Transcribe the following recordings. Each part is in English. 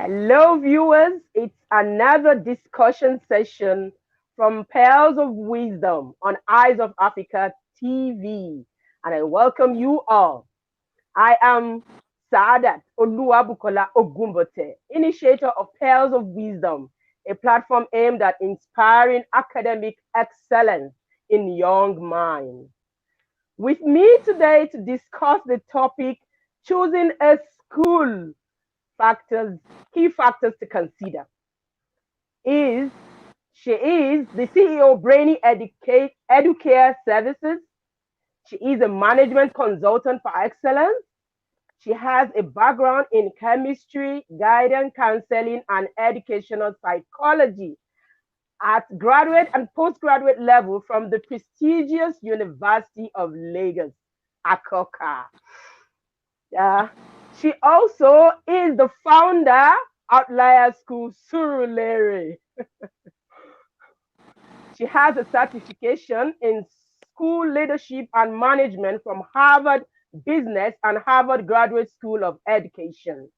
Hello, viewers. It's another discussion session from Pearls of Wisdom on Eyes of Africa TV, and I welcome you all. I am Saadat Ogunbote, initiator of Pearls of Wisdom, a platform aimed at inspiring academic excellence in young minds. With me today to discuss the topic choosing a school factors, key factors to consider is she is the CEO of Briany Educare Services. She is a management consultant for excellence. She has a background in chemistry, guidance, counseling, and educational psychology at graduate and postgraduate level from the prestigious University of Lagos, Akoka. Uh, she also is the founder Outlier School Surulere. She has a certification in school leadership and management from Harvard Business and Harvard Graduate School of Education.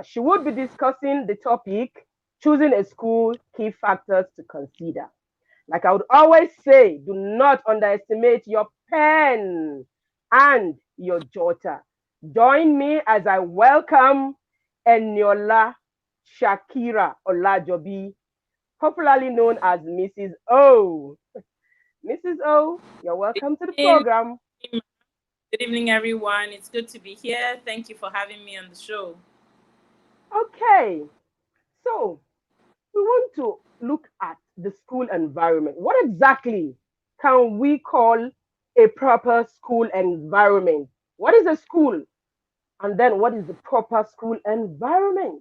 She would be discussing the topic choosing a school, key factors to consider. Like I would always say, do not underestimate your pen and your daughter. Join me as I welcome Eniola Shakirah Olajobi, popularly known as Mrs. O. Mrs. O, you're welcome to the evening. program. Good evening, everyone. It's good to be here. Thank you for having me on the show. Okay, so we want to look at the school environment. What exactly can we call a proper school environment? What is a school? And then what is the proper school environment?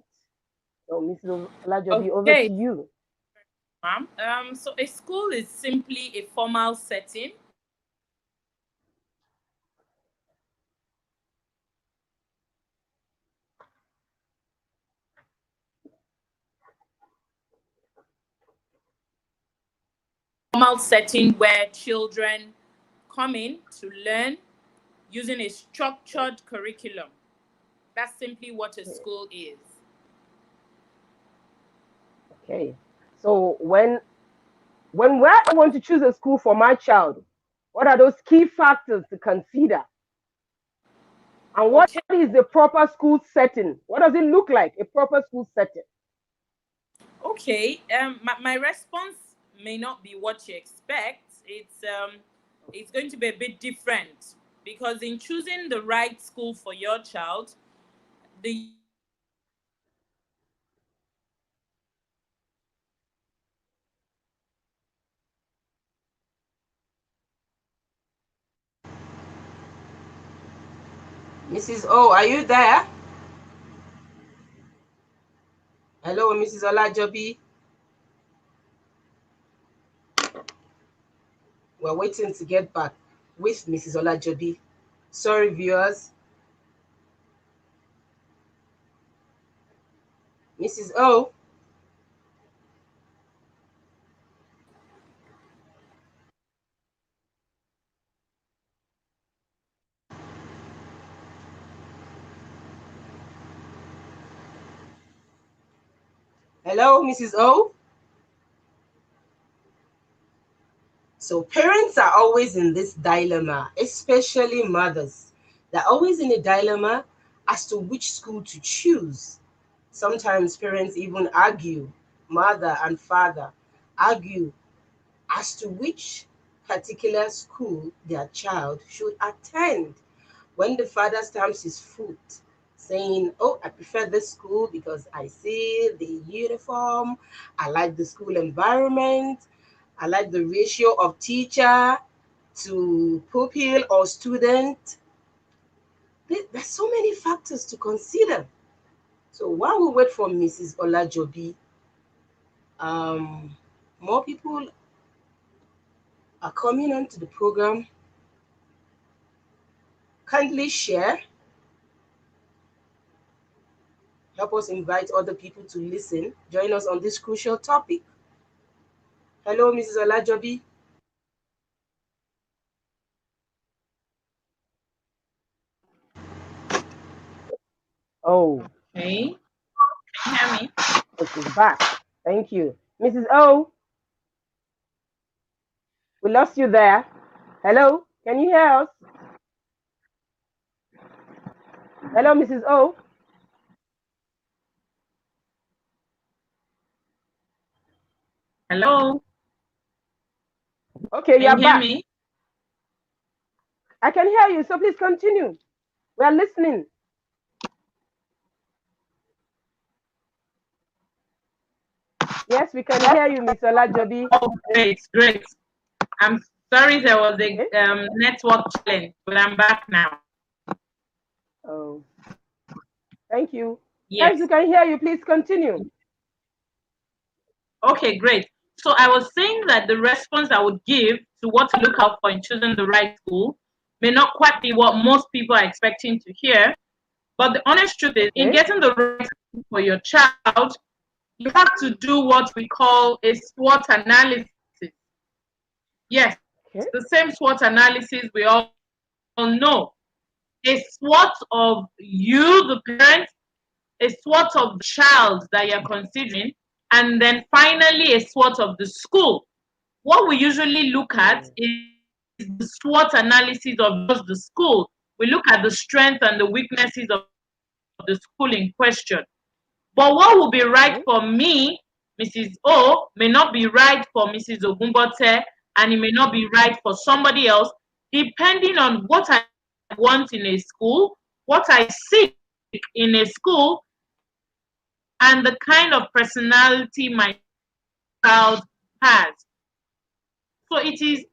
So, Mrs. Olajobi, over to Okay, you. ma'am. So a school is simply a formal setting where children come in to learn using a structured curriculum. That's simply what a school is. Okay. So when I want to choose a school for my child, what are those key factors to consider? And what Okay. is the proper school setting? What does it look like, a proper school setting? Okay. My response may not be what you expect. It's going to be a bit different because in choosing the right school for your child, the Mrs. O, are you there? Hello, Mrs. Olajobi. We're waiting to get back with Mrs. Olajobi. Sorry, viewers. Mrs. O. Hello, Mrs. O. So parents are always in this dilemma, especially mothers. They're always in a dilemma as to which school to choose. Sometimes parents even argue, mother and father argue as to which particular school their child should attend. When the father stamps his foot, saying, "Oh, I prefer this school because I see the uniform, I like the school environment, I like the ratio of teacher to pupil or student." There's so many factors to consider. So while we wait for Mrs. Olajobi, um, more people are coming onto the program. Kindly share, help us invite other people to listen, join us on this crucial topic. Hello, Mrs. Olajobi. Oh, okay. Hear me? Oh, she's back. Thank you. Mrs. O, we lost you there. Hello, can you hear us? Hello, Mrs. O. Hello? Okay, you Can are you hear back. me? I can hear you, so please continue. We are listening. Yes, we can hear you, Miss Olajobi. Oh, great, great. I'm sorry there was a Okay. network challenge, but I'm back now. Oh, thank you. Yes, we Yes. can hear you. Please continue. Okay, great. So I was saying that the response I would give to what to look out for in choosing the right school may not quite be what most people are expecting to hear. But the honest truth is, in Okay. getting the right school for your child, you have to do what we call a SWOT analysis. Yes, Okay. the same SWOT analysis we all know. A SWOT of you, the parent, a SWOT of the child that you're considering, and then finally a SWOT of the school. What we usually look at Mm. is the SWOT analysis of just the school. We look at the strengths and the weaknesses of the school in question. But what will be right Okay. for me, Mrs. O, may not be right for Mrs. Ogunbote, and it may not be right for somebody else, depending on what I want in a school, what I seek in a school, and the kind of personality my child has. So it is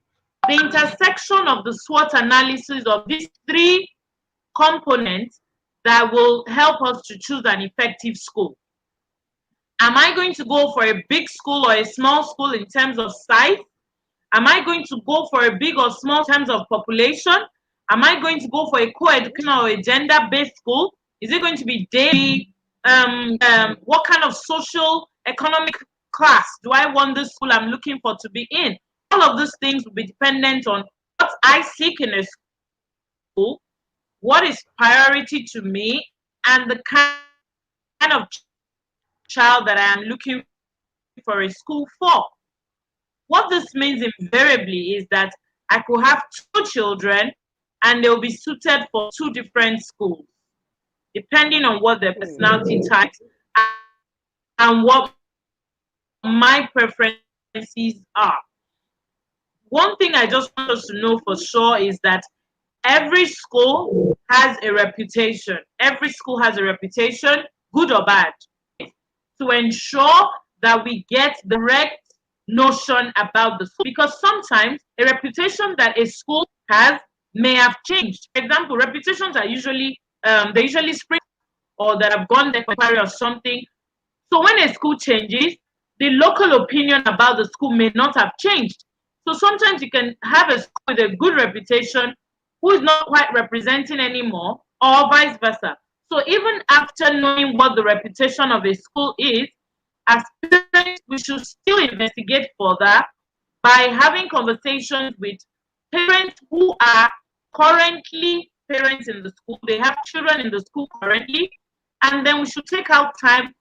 the intersection of the SWOT analysis of these three components that will help us to choose an effective school. Am I going to go for a big school or a small school in terms of size? Am I going to go for a big or small in terms of population? Am I going to go for a Okay. co-educational or a gender-based school? Is it going to be daily? What kind of social economic class do I want this school I'm looking for to be in? All of these things will be dependent on what I seek in a school, what is priority to me, and the kind of child that I am looking for a school for. What this means invariably is that I could have two children and they'll be suited for two different schools, depending on what their Mm. personality types and what my preferences are. One thing I just want us to know for sure is that every school has a reputation. Every school has a reputation, good or bad, to ensure that we get the correct notion about the school. Because sometimes a reputation that a school has may have changed. For example, reputations are usually they usually spring or that have gone there for inquiry or something. So when a school changes, the local opinion about the school may not have changed. So sometimes you can have a school with a good reputation who is not quite representing anymore, or vice versa. So even after knowing what the reputation of a school is, as parents, we should still investigate further by having conversations with parents who are currently parents in the school. They have children in the school currently, and then we should take out time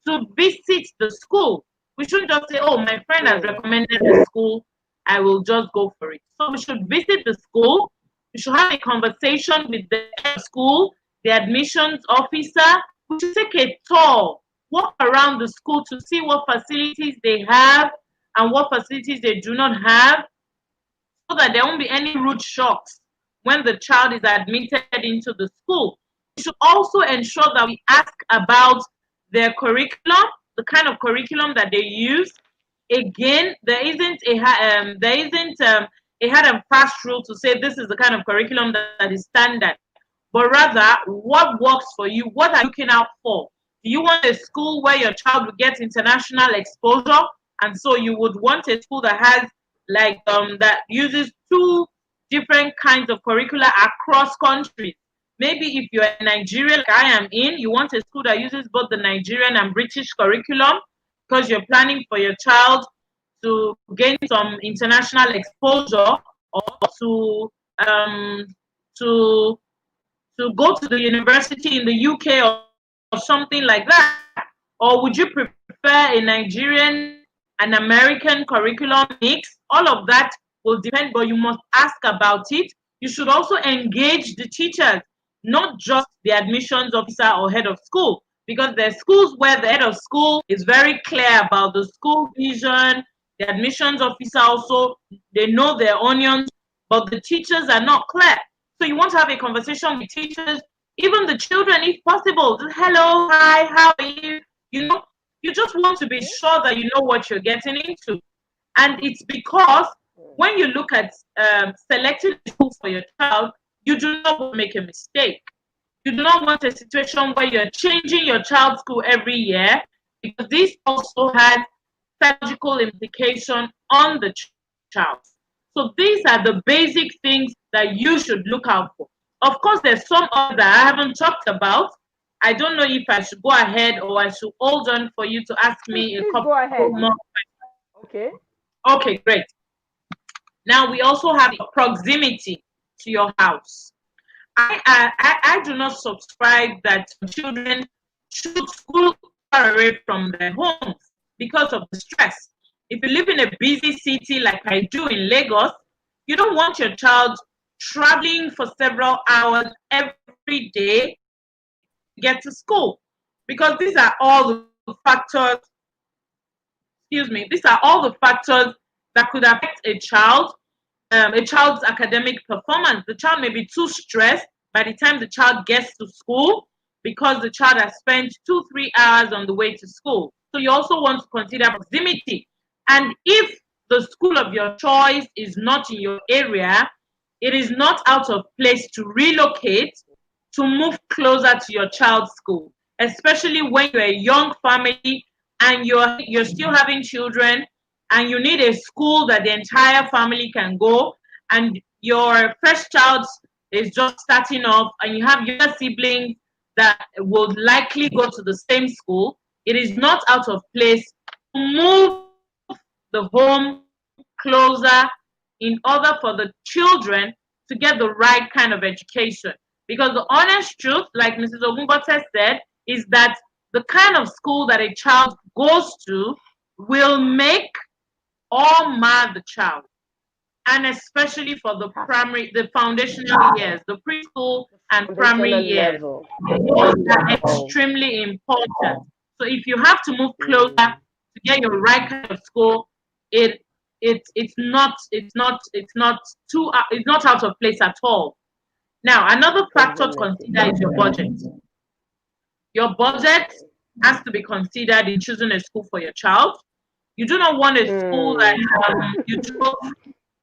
to visit the school. We shouldn't just say, oh, my friend has Mm. recommended the school, I will just go for it. So we should visit the school. We should have a conversation with the school, the admissions officer. We should take a tour, walk around the school to see what facilities they have and what facilities they do not have, so that there won't be any rude shocks when the child is admitted into the school. We should also ensure that we ask about their curriculum, the kind of curriculum that they use. Again, there isn't a hard and fast rule to say this is the kind of curriculum that is standard, but rather what works for you. What are you looking out for? Do you want a school where your child will get international exposure, and so you would want a school that has that uses two different kinds of curricula across countries? Maybe if you're in Nigeria, like I am in, you want a school that uses both the Nigerian and British curriculum because you're planning for your child to gain some international exposure, or um, to to go to the university in the UK or something like that. Or would you prefer a Nigerian and American curriculum mix? All of that will depend, but you must ask about it. You should also engage the teachers, not just the admissions officer or head of school, because there are schools where the head of school is very clear about the school vision. The admissions officer also, they know their onions, but the teachers are not clear. So you want to have a conversation with teachers, even the children, if possible. Hello, hi, how are you? You know, you just want to be sure that you know what you're getting into. And it's because when you look at selecting a school for your child, you do not want to make a mistake. You do not want a situation where you're changing your child's school every year, because this also has psychological implication on the child. So these are the basic things that you should look out for. Of course, there's some other that I haven't talked about. I don't know if I should go ahead or I should hold on for you to ask me a Please couple go ahead. more. Okay. Okay, great. Now we also have proximity to your house. I do not subscribe that children should school far away from their homes because of the stress. If you live in a busy city like I do in Lagos, you don't want your child traveling for several hours every day to get to school, because these are all the factors, these are all the factors that could affect a child's academic performance. The child may be too stressed by the time the child gets to school because the child has spent 2-3 hours on the way to school. So you also want to consider proximity. And if the school of your choice is not in your area, it is not out of place to relocate to move closer to your child's school, especially when you're a young family and you're still having children and you need a school that the entire family can go, and your first child is just starting off and you have younger siblings that will likely go to the same school, it is not out of place to move the home closer in order for the children to get the right kind of education. Because the honest truth, like Mrs. Ogunbote said, is that the kind of school that a child goes to will make or mar the child. And especially for the foundational years, the preschool and primary Foundational years, level. those are Oh. extremely important. So if you have to move closer Mm. to get your right kind of school, it it's not out of place at all. Now, another factor to Proximity. consider is your budget. Your budget Okay. has to be considered in choosing a school for your child. You do not want a school that Mm. you chose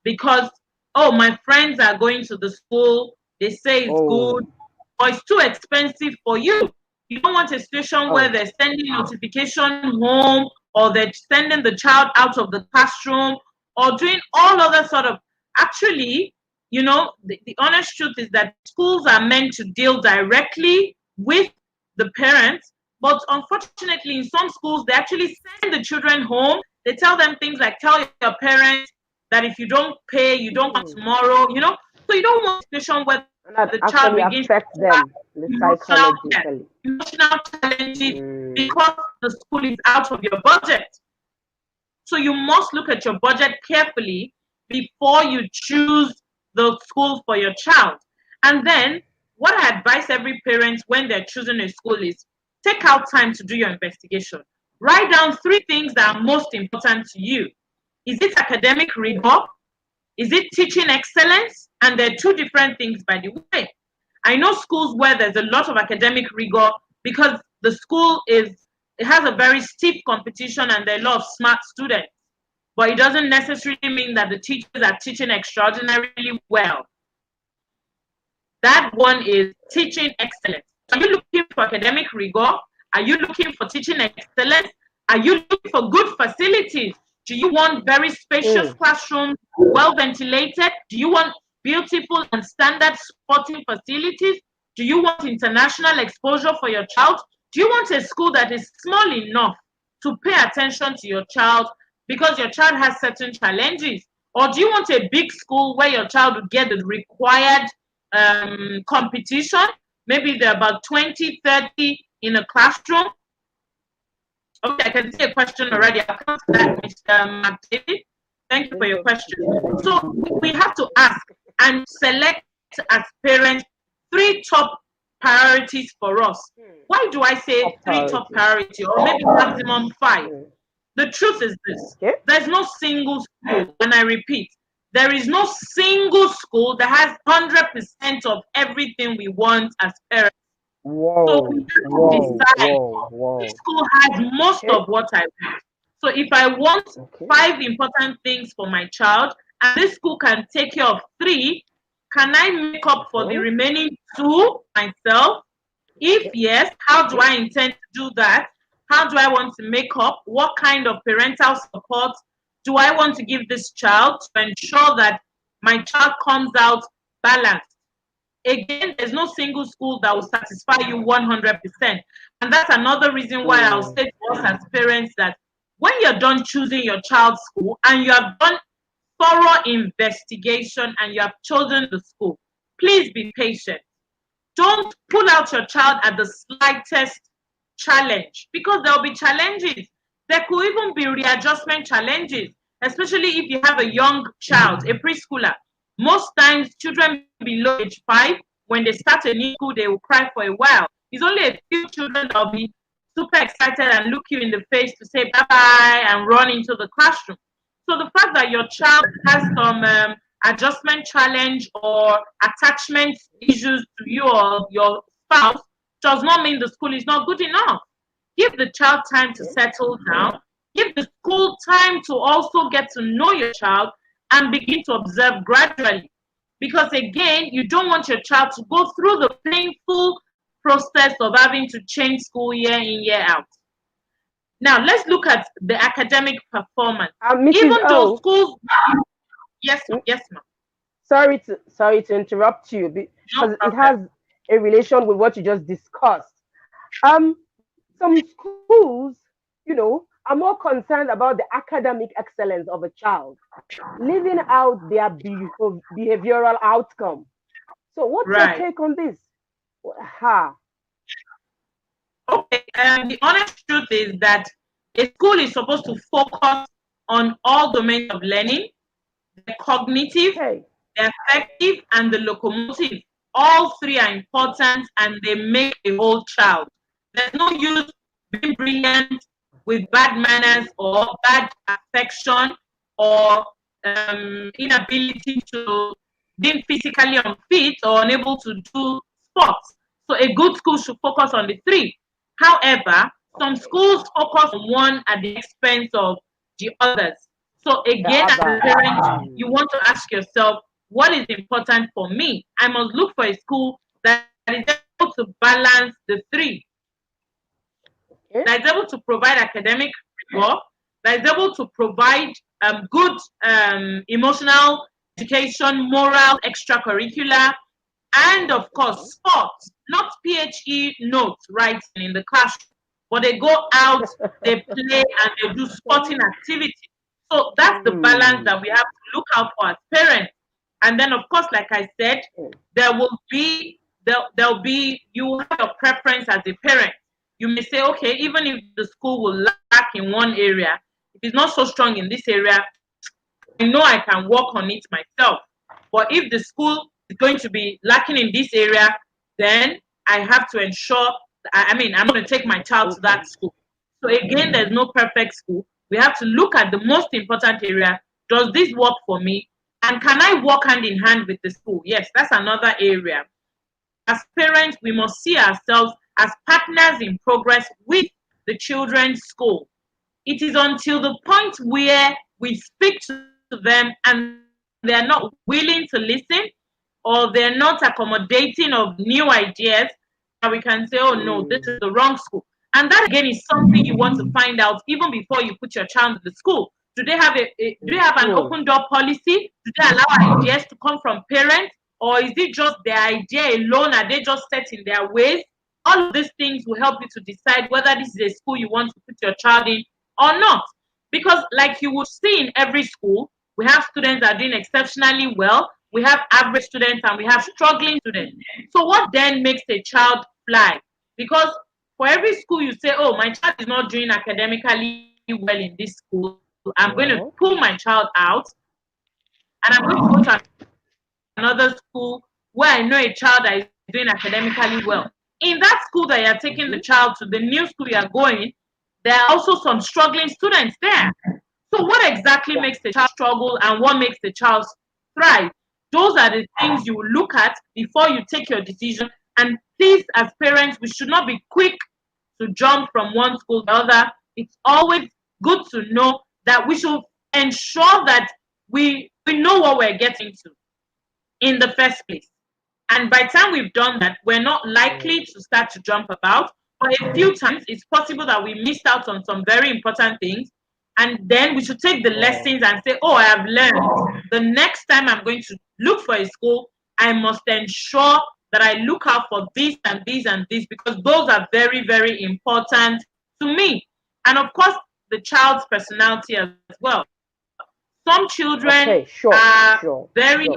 because, oh, my friends are going to the school, they say it's good, Oh. but it's too expensive for you. You don't want a situation where Oh. they're sending notification home, or they're sending the child out of the classroom, or doing all other sort of. Actually, the honest truth is that schools are meant to deal directly with the parents, but unfortunately, in some schools, they actually send the children home. They tell them things like, tell your parents that if you don't pay, you don't come Mm. tomorrow. So you don't want a situation where the And child that begins actually to affects have them emotional, yes, psychologically. emotional challenges Mm. because the school is out of your budget. So you must look at your budget carefully before you choose the school for your child. And then what I advise every parent when they're choosing a school is take out time to do your investigation. Write down 3 things that are most important to you. Is it academic rigor? Is it teaching excellence? And they're 2 different things, by the way. I know schools where there's a lot of academic rigor because the school it has a very stiff competition and there are a lot of smart students. But it doesn't necessarily mean that the teachers are teaching extraordinarily well. That one is teaching excellence. Are you looking for academic rigor? Are you looking for teaching excellence? Are you looking for good facilities? Do you want very spacious Mm. classrooms, well ventilated? Do you want beautiful and standard sporting facilities? Do you want international exposure for your child? Do you want a school that is small enough to pay attention to your child because your child has certain challenges? Or do you want a big school where your child would get the required competition? Maybe there are about 20, 30 in a classroom. Okay, I can see a question already. I'll come to that, Mr. McDavid. Thank you for your question. So we have to ask and select as parents three top priorities for us. Why do I say Top three top priority. priorities or maybe maximum five? Mm. The truth is this: Okay. there's no single school, and I repeat, there is no single school that has 100% of everything we want as parents. So we Whoa, have to whoa, decide whoa, which whoa. school has most Okay, of what I want. So if I want okay. five important things for my child and this school can take care of three, can I make up for the Mhm. remaining two myself? If Okay, yes, how do okay. I intend to do that? How do I want to make up? What kind of parental support do I want to give this child to ensure that my child comes out balanced? Again, there's no single school that will satisfy you 100%. And that's another reason why I'll Mm. say to us as parents that when you're done choosing your child's school and you have done thorough investigation and you have chosen the school, please be patient. Don't pull out your child at the slightest challenge because there will be challenges. There could even be readjustment challenges, especially if you have a young child, a preschooler. Most times, children below age 5, when they start a new school, they will cry for a while. It's only a few children that will be super excited and look you in the face to say bye bye and run into the classroom. So the fact that your child has some adjustment challenge or attachment issues to you or your spouse does not mean the school is not good enough. Give the child time to Okay. settle down. Give the school time to also get to know your child and begin to observe gradually. Because again, you don't want your child to go through the painful process of having to change school year in, year out. Now, let's look at the academic performance. Mrs. Even though O, schools, yes, mm, yes, ma'am, sorry to interrupt you no because it problem. has a relation with what you just discussed. Um, some schools, are more concerned about the academic excellence of a child, leaving out their behavioral outcome. So, what's your Right. take on this? Ha. Okay. The honest truth is that a school is supposed to focus on all domains of learning, the cognitive, Okay. the affective, and the locomotive. All three are important and they make a whole child. There's no use being brilliant with bad manners or bad affection or inability to being physically unfit or unable to do sports. So a good school should focus on the three. However, some Okay. schools focus on one at the expense of the others. So The again, as a others. parent, Mm. you want to ask yourself, what is important for me? I must look for a school that is able to balance the three, Okay. that is able to provide academic rigor, that is able to provide good emotional education, moral, extracurricular, and of course, Mhm. sports. Not PHE notes writing in the classroom, but they go out, they play, and they do sporting activity. So that's the balance Hmm. that we have to look out for as parents. And then, of course, like I said, Okay. there'll be you have your preference as a parent. You may say, okay, even if the school will lack in one area, if it's not so strong in this area, I know I can work on it myself. But if the school is going to be lacking in this area, then I have to ensure, I'm going to take my child to Okay. that school. So again, there's no perfect school. We have to look at the most important area. Does this work for me? And can I work hand in hand with the school? Yes, that's another area. As parents, we must see ourselves as partners in progress with the children's school. It is until the point where we speak to them and they're not willing to listen or they're not accommodating of new ideas that we can say, oh no, this is the wrong Mm. school. And that again is something you want to find out even before you put your child in the school. Do they have an open Mhm. door policy? Do they allow ideas to come from parents? Or is it just their idea alone? Are they just set in their ways? All of these things will help you to decide whether this is a school you want to put your child in or not. Because, like you would see in every school, we have students that are doing exceptionally well, we have average students, and we have struggling students. So, what then makes a child fly? Because For every school you say, oh, my child is not doing academically well in this school, I'm going to pull my child out and I'm going to go to another school where I know a child that is doing academically well. In that school that you're taking the child to, the new school you're going, there are also some struggling students there. So what exactly makes the child struggle and what makes the child thrive? Those are the things you will look at before you take your decision. And please, as parents, we should not be quick to jump from one school to the other. It's always good to know that we should ensure that we know what we're getting to in the first place. And by the time we've done that, we're not likely to start to jump about. But a few times, it's possible that we missed out on some very important things. And then we should take the lessons and say, oh, I have learned. The next time I'm going to look for a school, I must ensure that I look out for this and this and this, because those are very, very important to me. And of course, the child's personality as well. Some children are very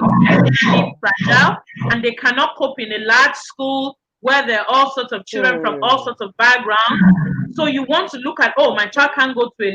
fragile and they cannot cope in a large school where there are all sorts of children from all sorts of backgrounds. So you want to look at, oh, my child can't go to a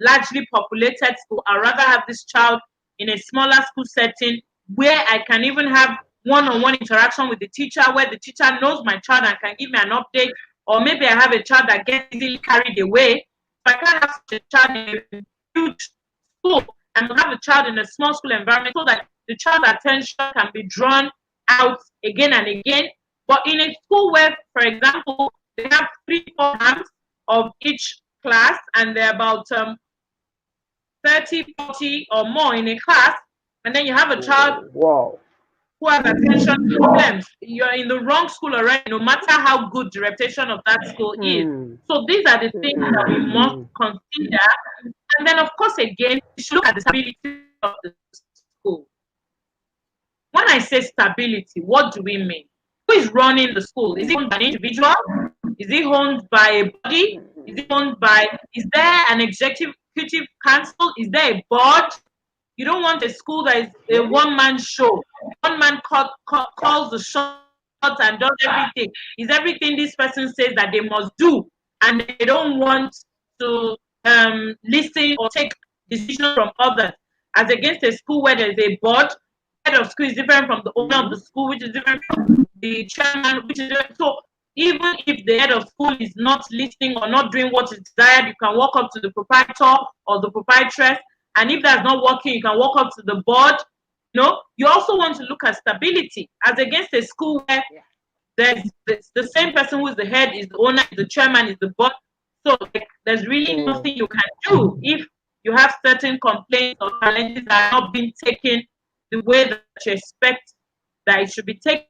largely populated school. I'd rather have this child in a smaller school setting where I can even have one-on-one interaction with the teacher, where the teacher knows my child and can give me an update. Or maybe I have a child that gets easily carried away. If I can't have such a child in a huge school, and have a child in a small school environment so that the child's attention can be drawn out again and again. But in a school where, for example, they have 3 programs of each class and they're about 30, 40 or more in a class, and then you have a child who has attention problems, you're in the wrong school already, no matter how good the reputation of that school is. So these are the things that we must consider. And then, of course, again, we should look at the stability of the school. When I say stability, what do we mean? Who is running the school? Is it owned by an individual? Is it owned by a body? Is there an executive council? Is there a board? You don't want a school that is a one-man show. One man calls the shots and does everything. Is everything this person says that they must do, and they don't want to listen or take decisions from others, as against a school where there's a board. Head of school is different from the owner of the school, which is different from the chairman, which is different. So even if the head of school is not listening or not doing what is desired, you can walk up to the proprietor or the proprietress, and if that's not working, you can walk up to the board. You also want to look at stability, as against a school where there's the same person who is the head, is the owner, is the chairman, is the board. So there's really nothing you can do if you have certain complaints or challenges that are not being taken the way that you expect that it should be taken.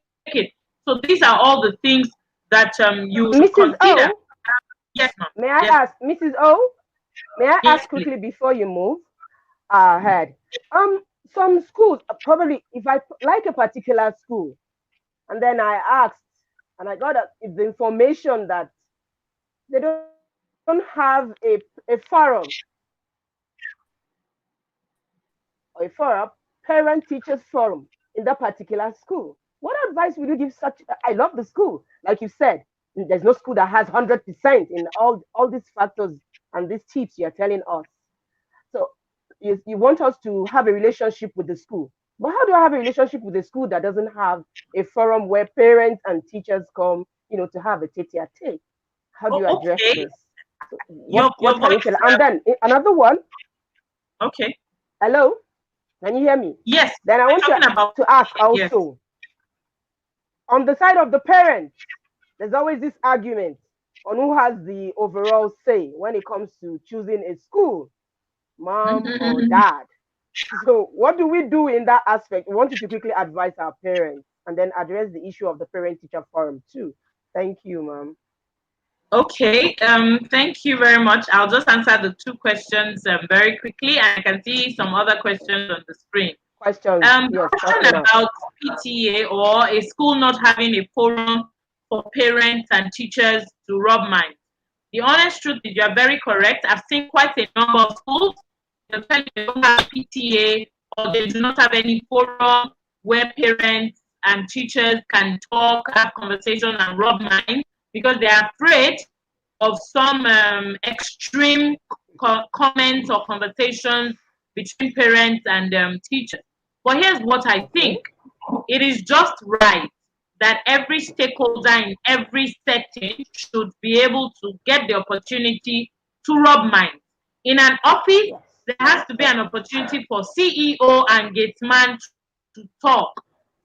So these are all the things that you should consider. Yes, ma'am. May I ask, Mrs. O? May I ask quickly before you move ahead? Some schools, probably, if I like a particular school, and then I asked, and I got the information that they don't have a forum or a forum, parent-teachers forum in that particular school. What advice would you give such? I love the school, like you said. There's no school that has 100% in all these factors and these tips you're telling us. So you want us to have a relationship with the school. But how do I have a relationship with a school that doesn't have a forum where parents and teachers come, to have a tete-a-tete? How do you address this? So what can you tell? And then another one. Okay. Hello? Can you hear me? Yes. Then I want to ask also, yes. On the side of the parents, there's always this argument on who has the overall say when it comes to choosing a school, mom or dad. So what do we do in that aspect? We want you to quickly advise our parents and then address the issue of the parent-teacher forum too. Thank you, ma'am. Okay, thank you very much. I'll just answer the 2 questions very quickly, and I can see some other questions on the screen. Question about PTA or a school not having a forum for parents and teachers to rub minds. The honest truth is, you are very correct. I've seen quite a number of schools that don't have PTA or they do not have any forum where parents and teachers can talk, have conversation, and rub minds. because they are afraid of some extreme comments or conversations between parents and teachers. But here's what I Okay. think: it is just right that every stakeholder in every setting should be able to get the opportunity to rub minds. In an office, Yes. there has to be an opportunity for CEO and gateman to talk.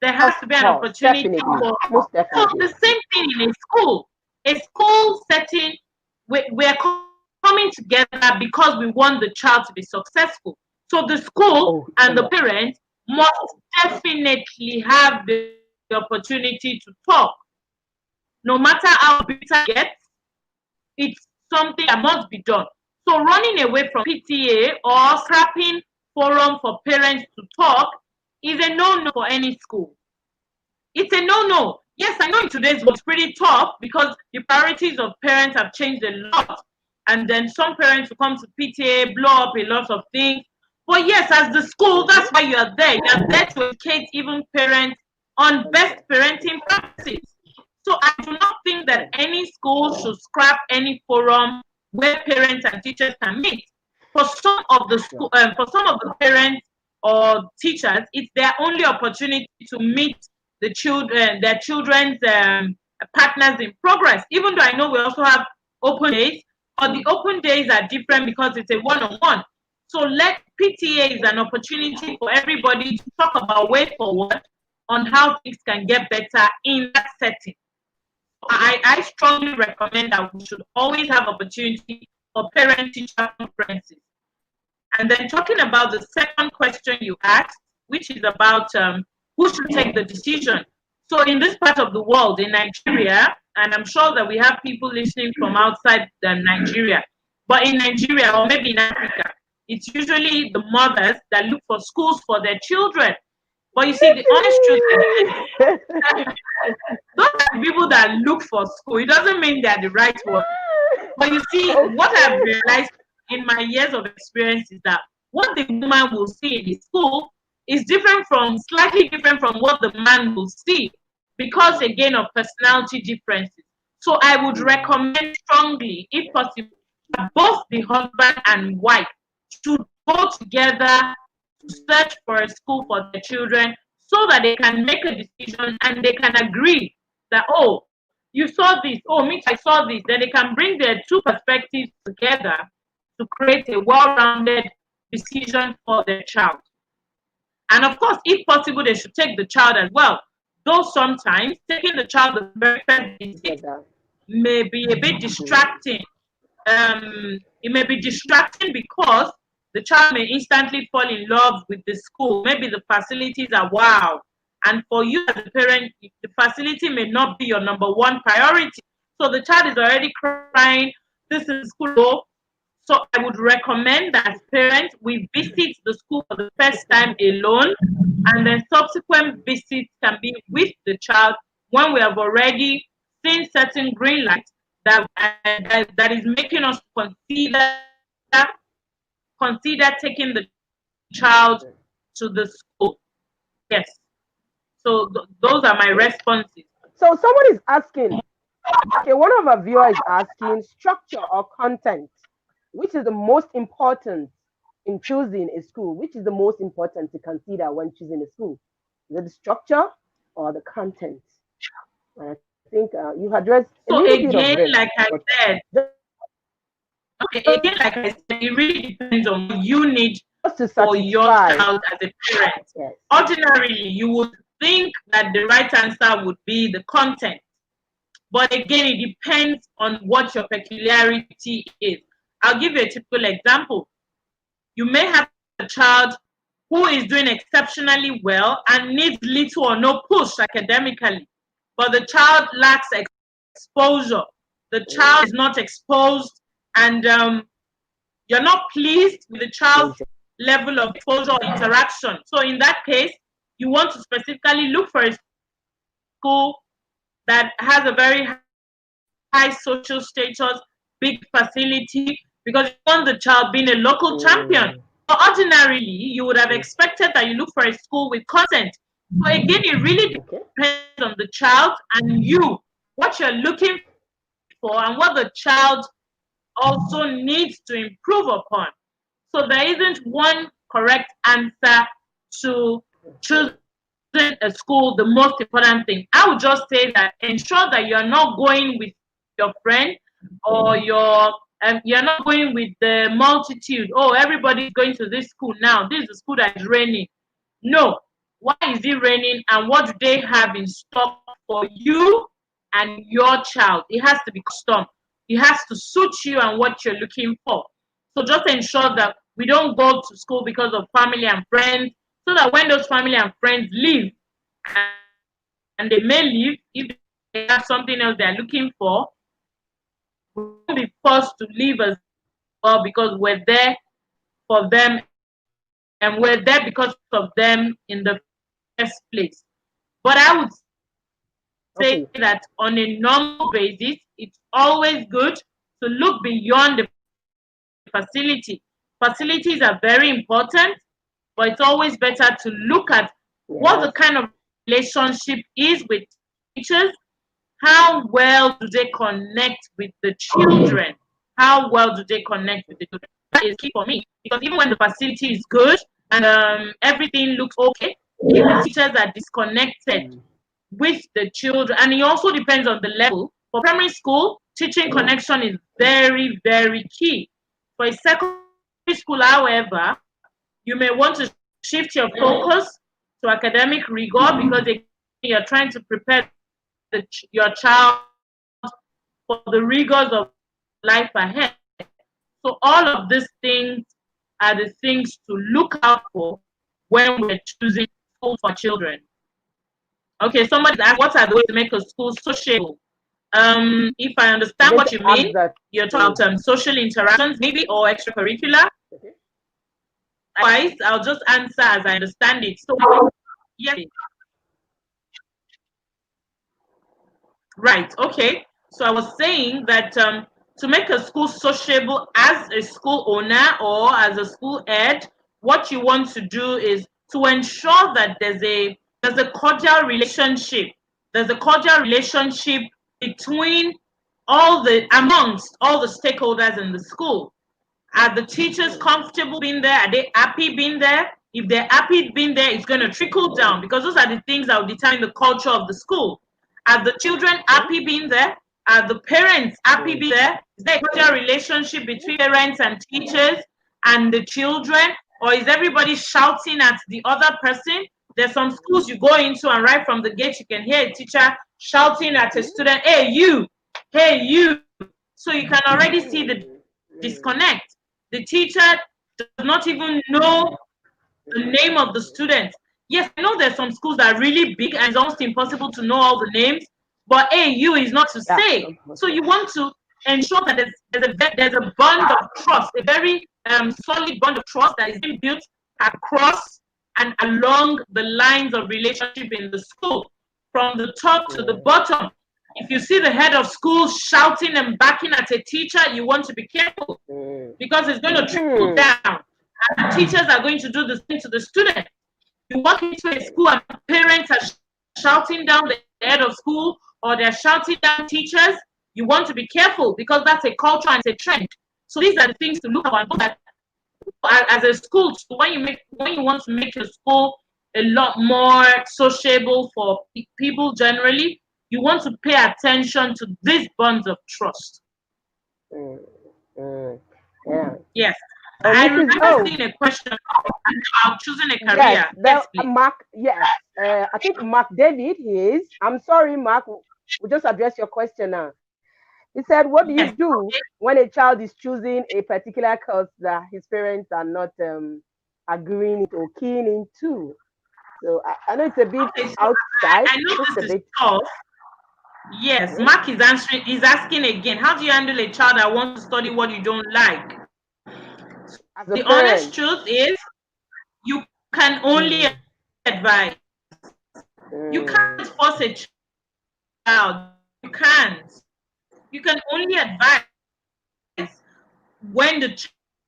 There has Of to be an course. opportunity Definitely. for, Most so definitely. the same thing in a school. A school setting, we're coming together because we want the child to be successful. So the school Oh, and the oh yes. parents must definitely have the opportunity to talk. No matter how bitter it gets, it's something that must be done. So running away from PTA or scrapping forum for parents to talk is a no-no for any school. It's a no-no. Yes, I know in today's world it's pretty tough because the priorities of parents have changed a lot. And then some parents will come to PTA, blow up a lot of things. But yes, as the school, Mm-hmm. that's why you are there. You are there to educate even parents on best parenting practices. So I do not think that Yes. any school should scrap any forum where parents and teachers can meet. For some of the school, Sure. for some of the parents or teachers, it's their only opportunity to meet their children's partners in progress. Even though I know we also have open days, but the open days are different because it's a one-on-one. So let PTA is an opportunity for everybody to talk about way forward on how things can get better in that setting. I strongly recommend that we should always have opportunity for parent-teacher conferences. And then talking about the second question you asked, which is about who should take the decision. So in this part of the world, in Nigeria, and I'm sure that we have people listening from outside Nigeria, but in Nigeria or maybe in Africa, it's usually the mothers that look for schools for their children. But you see, the honest truth is those are the people that look for school. It doesn't mean they're the right one. But you see, what I've Okay. realized in my years of experience is that what the woman will see in the school is slightly different from what the man will see because, again, of personality differences. So I would Mm, recommend strongly, if possible, that both the husband and wife should go together to search for a school for their children so that they can make a decision and they can agree that, oh, you saw this, oh, me, I saw this. Then they can bring their two perspectives together to create a well-rounded decision for their child. And of course, if possible, they should take the child as well. Though sometimes taking the child the very first visit together. may be a bit Mm, distracting. It may be distracting because the child may instantly fall in love with the school. Maybe the facilities are wow. And for you as a parent, the facility may not be your number one priority. So the child is already crying, this is the school. So I would recommend that as parents, we visit the school for the first time alone, and then subsequent visits can be with the child when we have already seen certain green lights that is making us consider taking the child to the school. Yes. So those are my responses. So someone is asking, okay, one of our viewers is asking structure or content, which is the most important in choosing a school? Which is the most important to consider when choosing a school? Is it the structure or the content? And I think you've addressed a little So bit of it, again, like but I said, just okay, again, like I said, it really depends on what you need to for your satisfy. child as a parent. Yes. Ordinarily, you would think that the right answer would be the content. But again, it depends on what your peculiarity is. I'll give you a typical example. You may have a child who is doing exceptionally well and needs little or no push academically, but the child lacks exposure. The child is not Mm, exposed, and you're not pleased with the child's exposure. level of exposure or interaction. So in that case, you want to specifically look for a school that has a very high social status, big facility, because you want the child being a local champion. So ordinarily, Mm, you would have expected that you look for a school with content. So again, it really depends on the child okay. and you, what you're looking for for and what the child also needs to improve upon. So there isn't one correct answer to choosing a school, the most important thing. I would just say that ensure that you're not going with your friend or you're not going with the multitude. Oh, everybody's going to this school now. This is the school that is raining. No. Why is it raining and what do they have in stock for you and your child? It has to be custom. It has to suit you and what you're looking for. So just ensure that we don't go to school because of family and friends, so that when those family and friends leave, and they may leave if they have something else they're looking for, we won't be forced to leave as well because we're there for them and we're there because of them in the first place. But I would say Okay. that on a normal basis, it's always good to look beyond the facility. Facilities are very important, but it's always better to look at what the kind of Yes. relationship is with teachers. How well do they connect with the children? How well do they connect with the children? That is key for me because even when the facility is good and everything looks okay, if the teachers are disconnected Mm. with the children, and it also depends on the level. For primary school, teaching connection is very, very key. For a secondary school, however, you may want to shift your focus to academic rigor because again, you're trying to prepare your child for the rigors of life ahead. So all of these things are the things to look out for when we're choosing schools for our children. Okay, somebody's asked, what are the ways to make a school sociable? If I understand what you mean, I'm going to you're ask talking that. about social Mm. interactions, maybe, or extracurricular. Okay. Otherwise, I'll just answer as I understand it. So, yes, right, okay. So I was saying that to make a school sociable as a school owner or as a school head, what you want to do is to ensure that there's a cordial relationship. There's a cordial relationship between amongst all the stakeholders in the school. Are the teachers comfortable being there? Are they happy being there? If they're happy being there, it's going to trickle down because those are the things that will determine the culture of the school. Are the children Okay. happy being there? Are the parents happy Mm. being there? Is there a cordial relationship between parents and teachers and the children? Or is everybody shouting at the other person? There's some schools you go into, and right from the gate, you can hear a teacher shouting at a student, hey, you. So you can already see the Mm. Mm. disconnect. The teacher does not even know the name of the student. Yes, I know there's some schools that are really big and it's almost impossible to know all the names, but AU is not to Yeah. say. So you want to ensure that there's a bond of trust, a very solid bond of trust that is being built across and along the lines of relationship in the school, from the top to the Yeah. bottom. If you see the head of school shouting and backing at a teacher, you want to be careful Mm. because it's going to trickle Hmm. down. And the teachers are going to do the same to the students. You walk into a school and parents are shouting down the head of school or they're shouting down teachers, you want to be careful because that's a culture and it's a trend. So these are the things to look at. As a school, so when you want to make your school a lot more sociable for people generally, you want to pay attention to these bonds of trust. Mm. Mm. Yeah. Yes. Oh, I Mrs. remember Oh, seeing a question about choosing a yes. career. There, Yes, please. Mark. Yes. I think Mark David. He is. I'm sorry, Mark. We just addressed your question now. He said, "What do you Yes. do when a child is choosing a particular course that his parents are not agreeing it or keen into?" So I know it's a bit Okay, so outside, I know just a this is bit. tough. Yes, Mhm. Mark is answering. He's asking again. How do you handle a child that wants to study what you don't like? So the As a honest truth parent. is, you can only Mm. advise. You can't force a child. Mm. You can't. You can only advise when the child is much older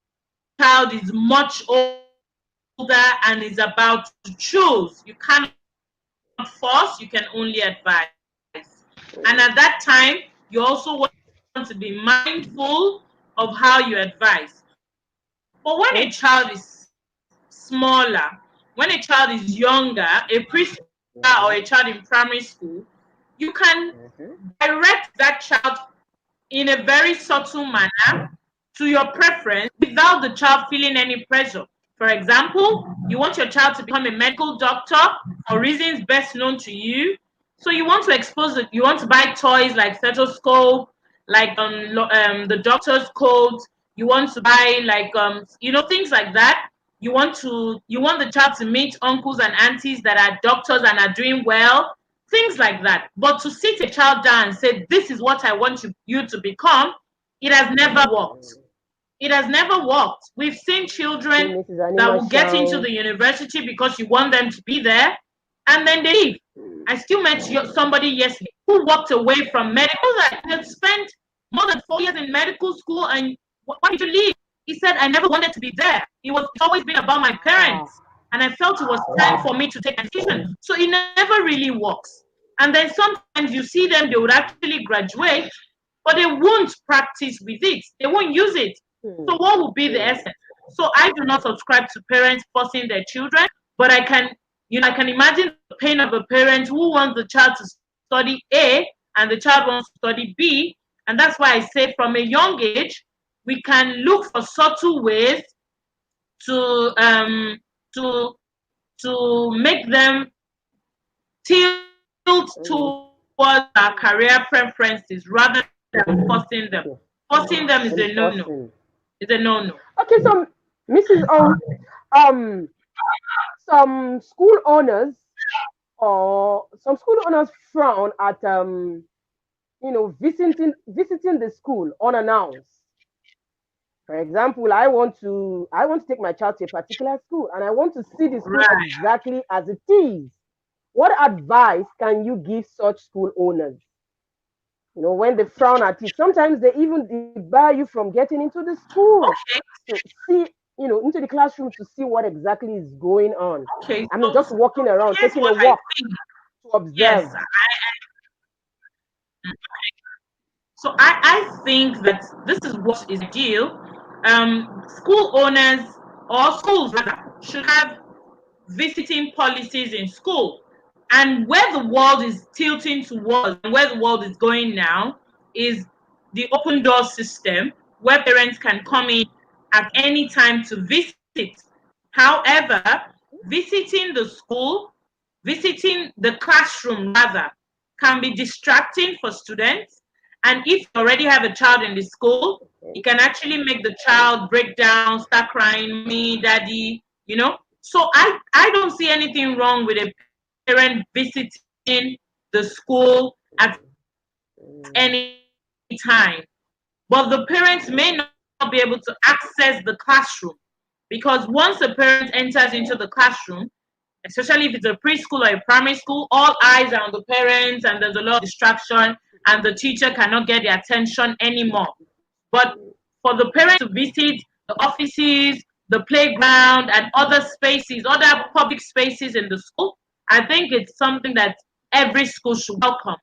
and is about to choose. You cannot force. You can only advise. And at that time, you also want to ensure that the child is to be mindful of how you advise. But when a Okay. child is smaller, when a child is younger, a preschooler or a Mhm. child in primary school, you can Mhm. direct that child in a very subtle manner to your preference without the child feeling any pressure. For example, you want your child to become a medical doctor for reasons best known to you. So you want to expose it, you want to buy toys like stethoscope, like the doctor's coat, you want to buy like things like that. You want the child to meet uncles and aunties that are doctors and are doing well, things like that. But to sit a child down and say, this is what I want you to become, it has never worked. It has never worked. We've seen Okay, children Mrs. that Anima will get into Shao. the university because you want them to be there, and then they leave. I still met somebody yesterday who walked away from medical. Like, he had spent more than 4 years in medical school, and why did you leave? He said, I never wanted to be there. It's always been about my Ah. parents, and I felt it was time for me to take a decision. So it never really works. And then sometimes you see them, they would actually graduate, but they won't practice with it. They won't use it. So Hmm. what would be the Hmm. essence? So I do not subscribe to parents forcing their children, but I can imagine the pain of a parent who wants the child to study A and the child wants to study B. And that's why I say from a young age, we can look for subtle ways to to make them tilt towards Hmm. our career preferences rather than forcing them. Forcing Okay. them is a no-no. Enforcing. Is a no-no. Okay, so Mrs. O, um, some school owners frown at visiting the school unannounced. For example, I want to take my child to a particular school and I want to see the school Right. exactly as it is. What advice can you give such school owners? When they frown at it, sometimes they even debar you from getting into the school Okay. to see, into the classroom to see what exactly is going on. Okay. I mean, So just walking around, here's taking a what I walk think. to Yes. observe. So I think that this is what is ideal. School owners or schools rather should have visiting policies in school. And where the world is tilting towards and where the world is going now is the open door system where parents can come in at any time to visit. However, visiting the school, visiting the classroom rather, can be distracting for students. And if you already have a child in the school, it Okay. can actually make the child break down, start crying, mommy, daddy, you know. So I don't see anything wrong with a parent visiting the school at any time. But the parents may not be able to access the classroom because once a parent enters into the classroom, especially if it's a preschool or a primary school, all eyes are on the parents and there's a lot of distraction and the teacher cannot get their attention anymore. But for the parents to visit the offices, the playground, and other spaces, other public spaces in the school, I think it's something that every school should welcome.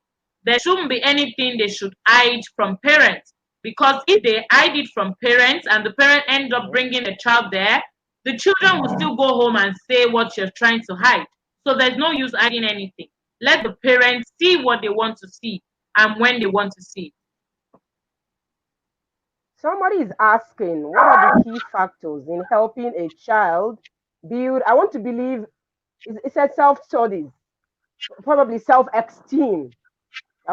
There shouldn't be anything they should hide from parents, because if they hide it from parents and the parent ends up Okay. bringing the child there, the children will still go home and say what you're trying to hide. So there's no use hiding anything. Let the parents see what they want to see and when they want to see. Somebody is asking, what are the key factors in helping a child build? I want to believe it said self studies, probably self esteem.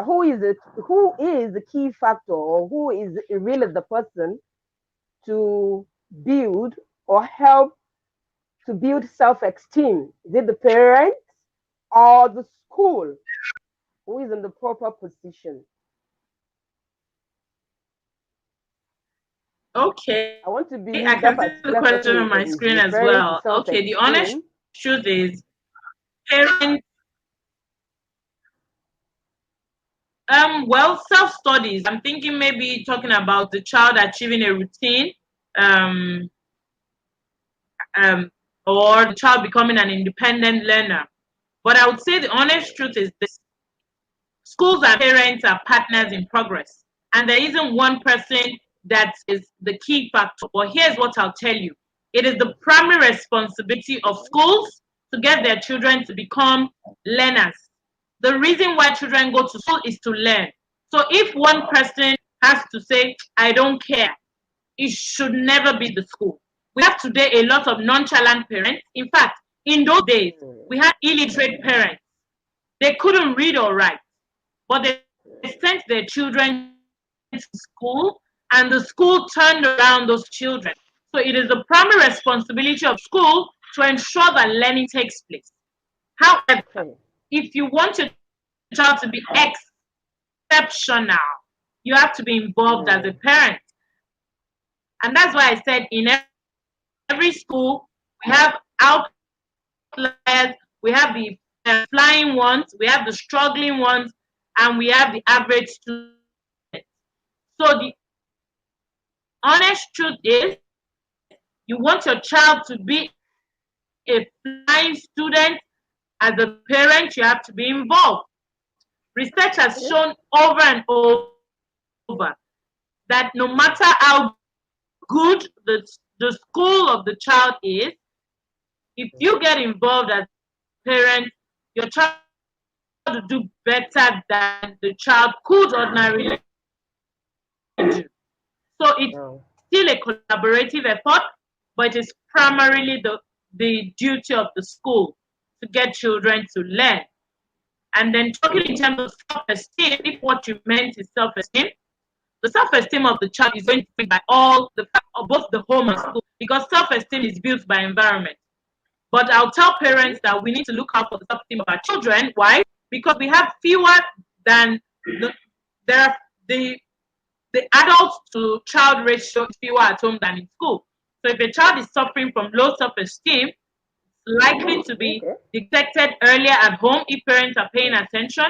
Who is the key factor, or who is really the person to build or help to build self-esteem? Is it the parent or the school? Who is in the proper position? Okay, I want I to can see the believe that question on my particular screen person as is well. Okay, referring the to honest self-esteem. truth is parents, self-studies. I'm thinking maybe talking about the child achieving a routine, um, um, or the child becoming an independent learner. But I would say the honest truth is this: schools and parents are partners in progress. and there isn't one person that is the key factor. But here's what I'll tell you. It is the primary responsibility of schools to get their children to become learners. The reason why children go to school is to learn. So if one person has to say, I don't care, it should never be the school. We have today a lot of nonchalant parents. In fact, in those days, we had illiterate parents. They couldn't read or write, but they sent their children to school, and the school turned around those children. So it is the primary responsibility of school to ensure that learning takes place. However, Okay. if you want your child to be exceptional, you have to be involved as a parent. And that's why I said in every school, we have outliers, we have the flying ones, we have the struggling ones, and we have the average students. So the honest truth is, you want your child to be a flying student. As a parent, you are not like to have up to 10 kids at home. So you want to be sure that the environment is not what is ripping the child. Research has Okay. shown over and over that no matter how good the school of the child is, if you get involved as a parent, your child will do better than the child could ordinarily do. So it's still a collaborative effort, but it is No. primarily the duty of the school to get children to learn. And then talking in terms of self-esteem, if what you meant is self-esteem, the self-esteem of the child is going to be influenced by all the both the home and school, because self-esteem is built by environment. But I'll tell parents that we need to look out for the self-esteem of our children. Why? Because we have fewer than there are the adult to child ratio is fewer at home than in school. So if a child is suffering from low self-esteem, likely to be Okay. detected earlier at home if parents are paying attention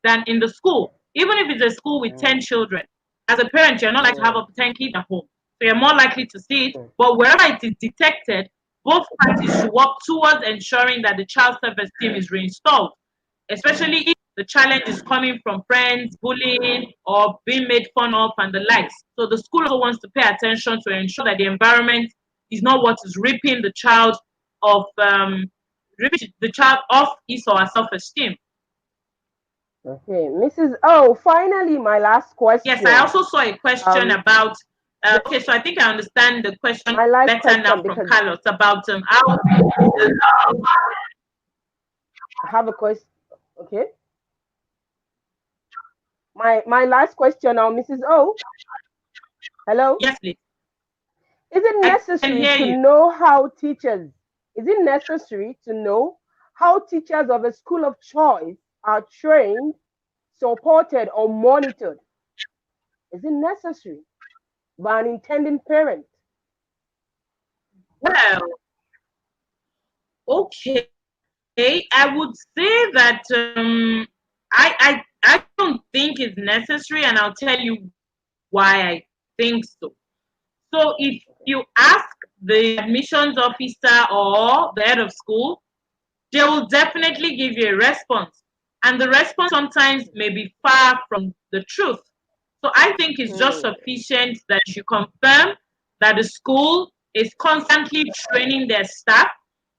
than in the school. Even if it's a school with 10 Mm, children, as a parent, you're not like to have mm, up to 10 kids at home. So you're more likely to see it. mm. But wherever it is detected, both parties should work towards ensuring that the child's self esteem is reinstalled, especially if the challenge is coming from friends, bullying, or being made fun of, and the likes. So the school also wants to pay attention to ensure that the environment is not what is ripping of the child off his or her self-esteem. Okay. Mrs. O, finally, my last Yes, I question. also saw a question Um, about. yeah, Okay, so I think I understand the question my last better now question from because Carlos about how. I have a question. Okay. My last question now, Mrs. O. Hello. Yes, please. Is it I can hear necessary to you. know how teachers? Is it necessary to know how teachers of a school of choice are trained, supported, or monitored? Is it necessary by an intending parent? Well, okay. I would say that I don't think it's necessary, and I'll tell you why I think so. So if you ask the admissions officer or the head of school, they will definitely give you a response. And the response sometimes may be far from the truth. So I think it's just Hmm. sufficient that you confirm that the school is constantly training their staff.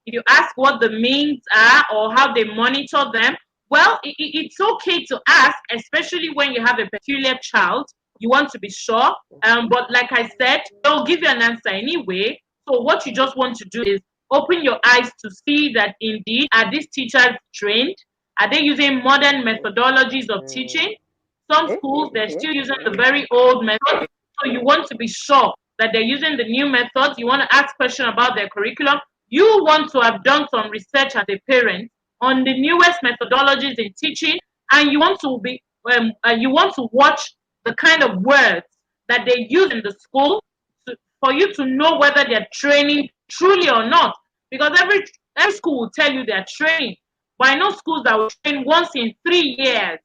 If you ask what the means are or how they monitor them, well, it's okay to ask, especially when you have a peculiar child. You want to be sure. But like I said, they'll give you an answer anyway. So what you just want to do is open your eyes to see that indeed are these teachers trained? Are they using modern methodologies of Hmm. teaching? Some Okay. schools they're Okay. still using the very old method. So you want to be sure that they're using the new methods. You want to ask questions about their curriculum. You want to have done some research as a parent on the newest methodologies in teaching, and you want to watch the kind of words that they use in the school for you to know whether they're training truly or not. Because every school will tell you they're training, but I know schools that will train once in 3 years,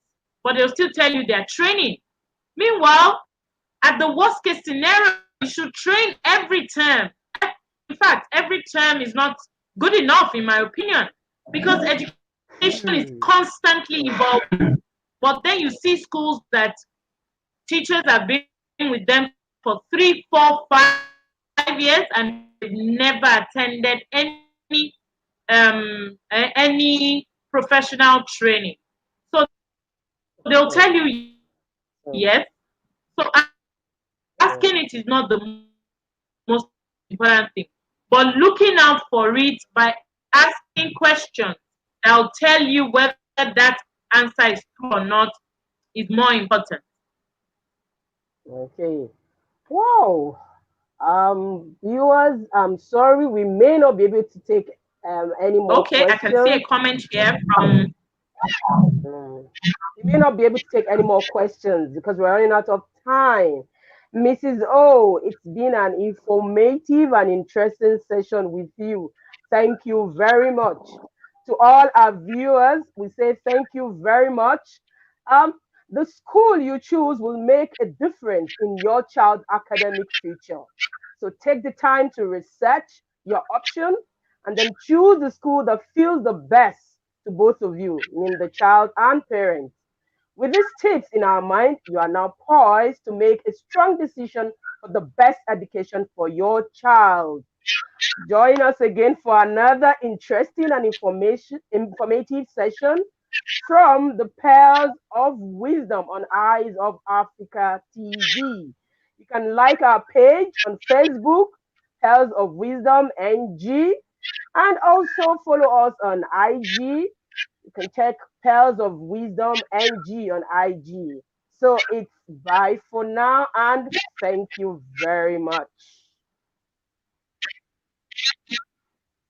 but they'll still tell you they're training. Meanwhile, at the worst case scenario, you should train every term. In fact, every term is not good enough, in my opinion, because education is Hmm. constantly evolving. But then you see schools that Teachers have been with them for 3, 4, 5 years and they've never attended any professional training. So they'll tell you yes. So asking it is Mm, not the most important thing, but mm. looking out for it by asking questions that'll tell you whether that answer is true or not is more important. Okay. Wow. Viewers, I'm sorry, we may not be able to take any more Okay, I can see a questions. comment here from. Mm. We may not be able to take any more questions because we're running out of time. Mrs. O, it's been an informative and interesting session with you. Thank you very much. To all our viewers, we say thank you very much. Um, the school you choose will make a difference in your child's academic future. So take the time to research your option and then choose the school that feels the best to both of you, meaning the child and parents. With these tips in our mind, you are now poised to make a strong decision for the best education for your child. Join us again for another interesting and informative session from the Pearls of Wisdom on Eyes of Africa TV. You can like our page on Facebook, Pearls of Wisdom NG, and also follow us on IG. You can check Pearls of Wisdom NG on IG. So it's bye for now and thank you very much.